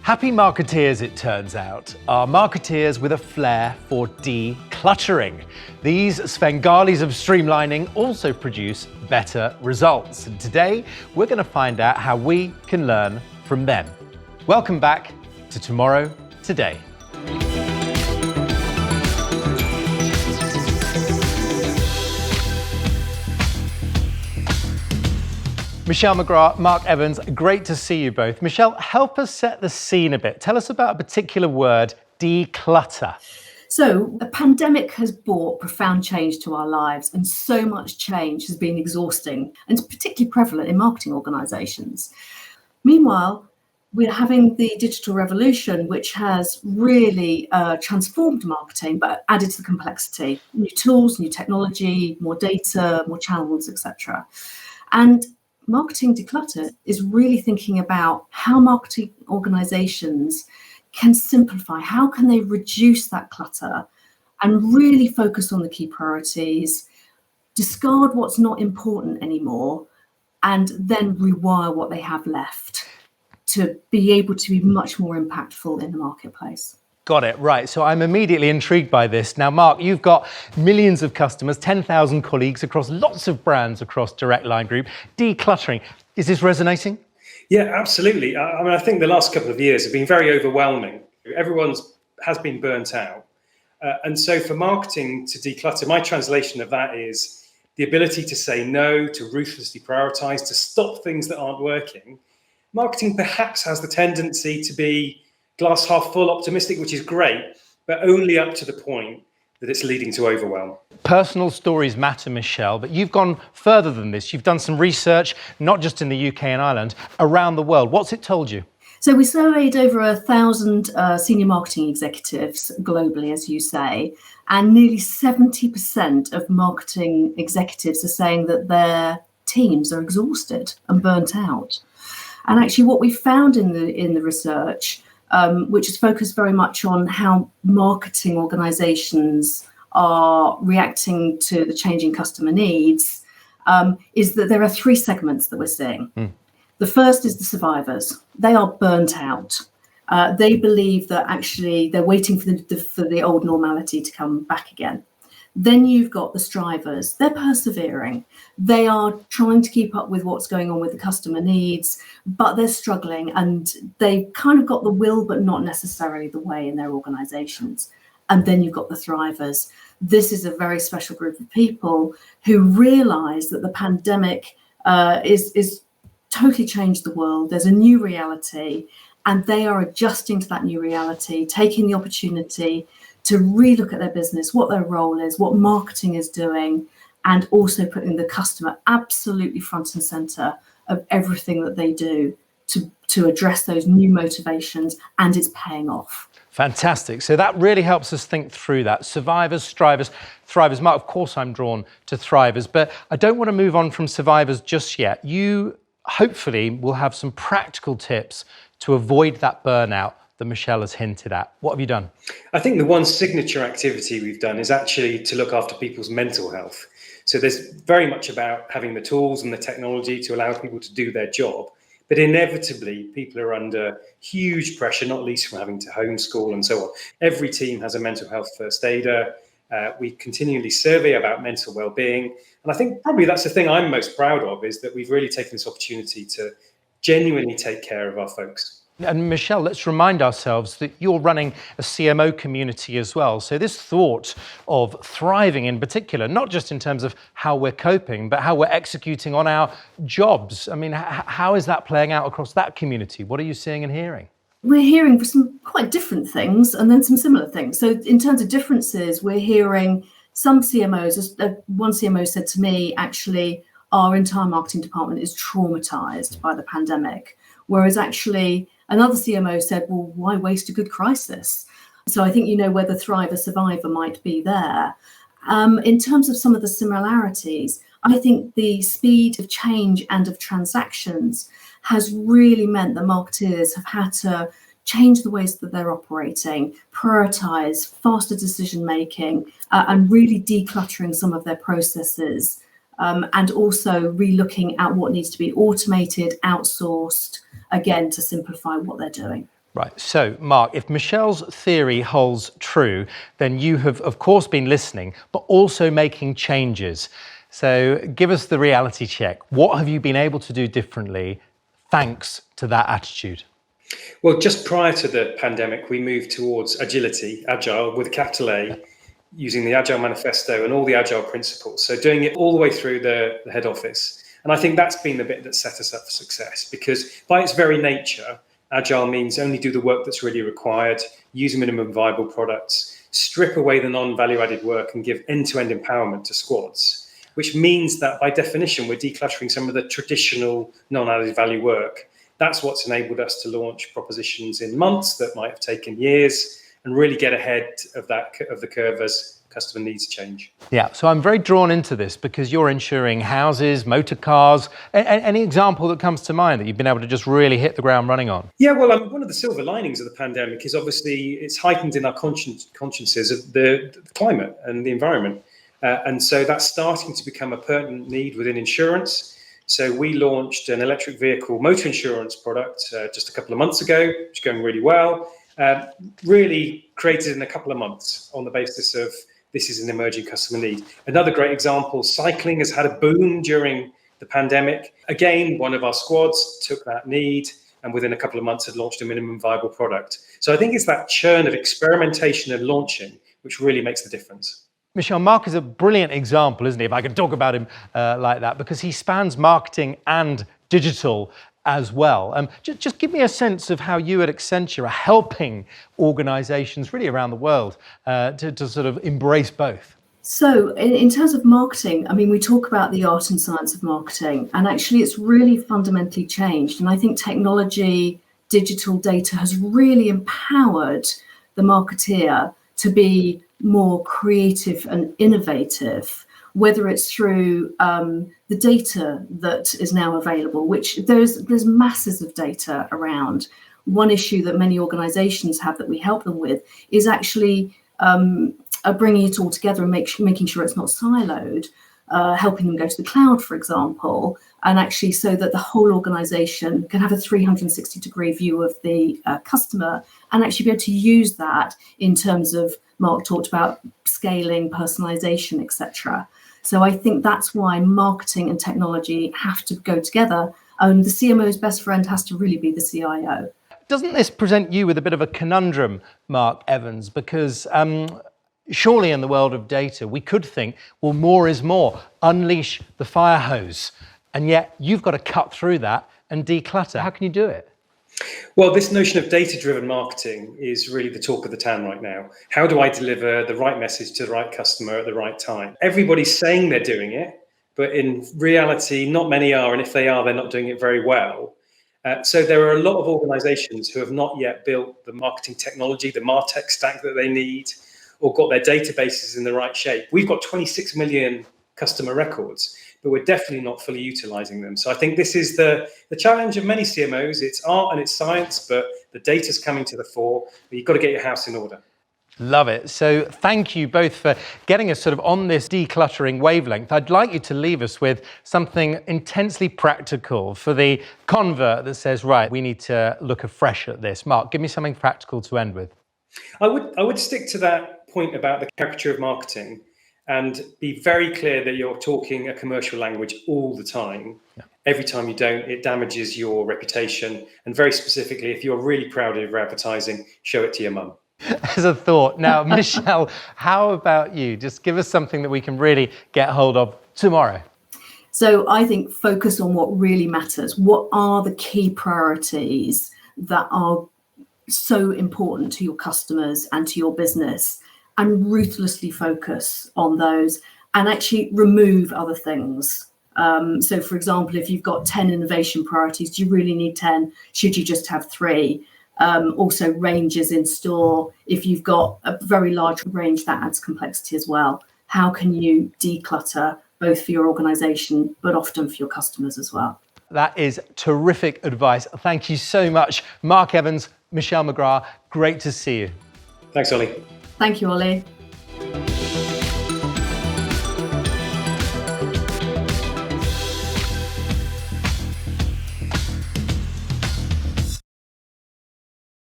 Happy marketeers, it turns out, are marketeers with a flair for decluttering. These Svengalis of streamlining also produce better results. And today, we're going to find out how we can learn from them. Welcome back to Tomorrow Today. Michele McGrath, Mark Evans, great to see you both. Michele, help us set the scene a bit. Tell us about a particular word, declutter. So a pandemic has brought profound change to our lives, and so much change has been exhausting and particularly prevalent in marketing organisations. Meanwhile, we're having the digital revolution, which has really transformed marketing, but added to the complexity. New tools, new technology, more data, more channels, etc. And Marketing Declutter is really thinking about how marketing organizations can simplify, how can they reduce that clutter and really focus on the key priorities, discard what's not important anymore, and then rewire what they have left to be able to be much more impactful in the marketplace. Got it, right. So I'm immediately intrigued by this. Now, Mark, you've got millions of customers, 10,000 colleagues across lots of brands across Direct Line Group. Decluttering, is this resonating? Yeah, absolutely. I think the last couple of years have been very overwhelming. Everyone has been burnt out. And so for marketing to declutter, my translation of that is the ability to say no, to ruthlessly prioritize, to stop things that aren't working. Marketing perhaps has the tendency to be glass half full optimistic, which is great, but only up to the point that it's leading to overwhelm. Personal stories matter, Michele, but you've gone further than this. You've done some research, not just in the UK and Ireland, around the world. What's it told you? So we surveyed over 1,000 senior marketing executives globally, as you say, and nearly 70% of marketing executives are saying that their teams are exhausted and burnt out. And actually what we found in the research, which is focused very much on how marketing organizations are reacting to the changing customer needs, is that there are three segments that we're seeing. The first is the survivors. They are burnt out. They believe that actually they're waiting for the old normality to come back again. Then you've got the strivers. They're persevering. They are trying to keep up with what's going on with the customer needs, but they're struggling and they've kind of got the will, but not necessarily the way in their organizations. And then you've got the thrivers. This is a very special group of people who realize that the pandemic is totally changed the world. There's a new reality, and they are adjusting to that new reality, taking the opportunity to relook at their business, what their role is, what marketing is doing, and also putting the customer absolutely front and center of everything that they do to address those new motivations, and it's paying off. Fantastic. So that really helps us think through that. Survivors, strivers, thrivers. Mark, of course I'm drawn to thrivers, but I don't want to move on from survivors just yet. You hopefully will have some practical tips to avoid that burnout that Michele has hinted at. What have you done? I think the one signature activity we've done is actually to look after people's mental health. So there's very much about having the tools and the technology to allow people to do their job. But inevitably, people are under huge pressure, not least from having to homeschool and so on. Every team has a mental health first aider. We continually survey about mental well-being. And I think probably that's the thing I'm most proud of, is that we've really taken this opportunity to genuinely take care of our folks. And Michele, let's remind ourselves that you're running a CMO community as well. So this thought of thriving in particular, not just in terms of how we're coping, but how we're executing on our jobs. I mean, how is that playing out across that community? What are you seeing and hearing? We're hearing some quite different things and then some similar things. So in terms of differences, we're hearing some CMOs, one CMO said to me, actually, our entire marketing department is traumatized by the pandemic. Whereas actually another CMO said, well, why waste a good crisis? So I think you know where the thriver survivor might be there. In terms of some of the similarities, I think the speed of change and of transactions has really meant that marketeers have had to change the ways that they're operating, prioritize faster decision making, and really decluttering some of their processes, and also re-looking at what needs to be automated, outsourced, again, to simplify what they're doing. Right, so Mark, if Michele's theory holds true, then you have, of course, been listening, but also making changes. So give us the reality check. What have you been able to do differently thanks to that attitude? Well, just prior to the pandemic, we moved towards agility, agile with a capital A, using the Agile Manifesto and all the Agile principles. So doing it all the way through the head office. And I think that's been the bit that set us up for success, because by its very nature, Agile means only do the work that's really required, use minimum viable products, strip away the non-value added work and give end-to-end empowerment to squads, which means that by definition, we're decluttering some of the traditional non-added value work. That's what's enabled us to launch propositions in months that might have taken years and really get ahead of the curve as customer needs change. Yeah, so I'm very drawn into this because you're insuring houses, motor cars. Any example that comes to mind that you've been able to just really hit the ground running on? Yeah, well, one of the silver linings of the pandemic is obviously it's heightened in our consciences of the climate and the environment. And so that's starting to become a pertinent need within insurance. So we launched an electric vehicle motor insurance product just a couple of months ago, which is going really well. Really created in a couple of months on the basis of this is an emerging customer need. Another great example, cycling has had a boom during the pandemic. Again, one of our squads took that need and within a couple of months had launched a minimum viable product. So I think it's that churn of experimentation and launching which really makes the difference. Michele, Mark is a brilliant example, isn't he, if I can talk about him like that, because he spans marketing and digital as well. Just give me a sense of how you at Accenture are helping organisations really around the world to sort of embrace both. So in terms of marketing, I mean, we talk about the art and science of marketing, and actually it's really fundamentally changed. And I think technology, digital data has really empowered the marketeer to be more creative and innovative, whether it's through the data that is now available, which there's masses of data around. One issue that many organizations have that we help them with is actually bringing it all together and making sure it's not siloed, helping them go to the cloud, for example, and actually so that the whole organization can have a 360-degree view of the customer and actually be able to use that in terms of, Mark talked about scaling, personalization, etc. So I think that's why marketing and technology have to go together. And the CMO's best friend has to really be the CIO. Doesn't this present you with a bit of a conundrum, Mark Evans? Because surely in the world of data, we could think, well, more is more, unleash the fire hose. And yet you've got to cut through that and declutter. How can you do it? Well, this notion of data-driven marketing is really the talk of the town right now. How do I deliver the right message to the right customer at the right time? Everybody's saying they're doing it, but in reality, not many are. And if they are, they're not doing it very well. So there are a lot of organizations who have not yet built the marketing technology, the MarTech stack that they need, or got their databases in the right shape. We've got 26 million customer records, but we're definitely not fully utilizing them. So I think this is the challenge of many CMOs. It's art and it's science, but the data's coming to the fore, but you've got to get your house in order. Love it. So thank you both for getting us sort of on this decluttering wavelength. I'd like you to leave us with something intensely practical for the convert that says, right, we need to look afresh at this. Mark, give me something practical to end with. I would stick to that point about the caricature of marketing and be very clear that you're talking a commercial language all the time. Yeah. Every time you don't, it damages your reputation. And very specifically, if you're really proud of your advertising, show it to your mum. As a thought. Now, Michele, how about you? Just give us something that we can really get hold of tomorrow. So I think focus on what really matters. What are the key priorities that are so important to your customers and to your business, and ruthlessly focus on those and actually remove other things. So for example, if you've got 10 innovation priorities, do you really need 10? Should you just have 3? Also ranges in store. If you've got a very large range, that adds complexity as well. How can you declutter both for your organization, but often for your customers as well? That is terrific advice. Thank you so much, Mark Evans, Michele McGrath. Great to see you. Thanks, Ollie. Thank you, Ollie.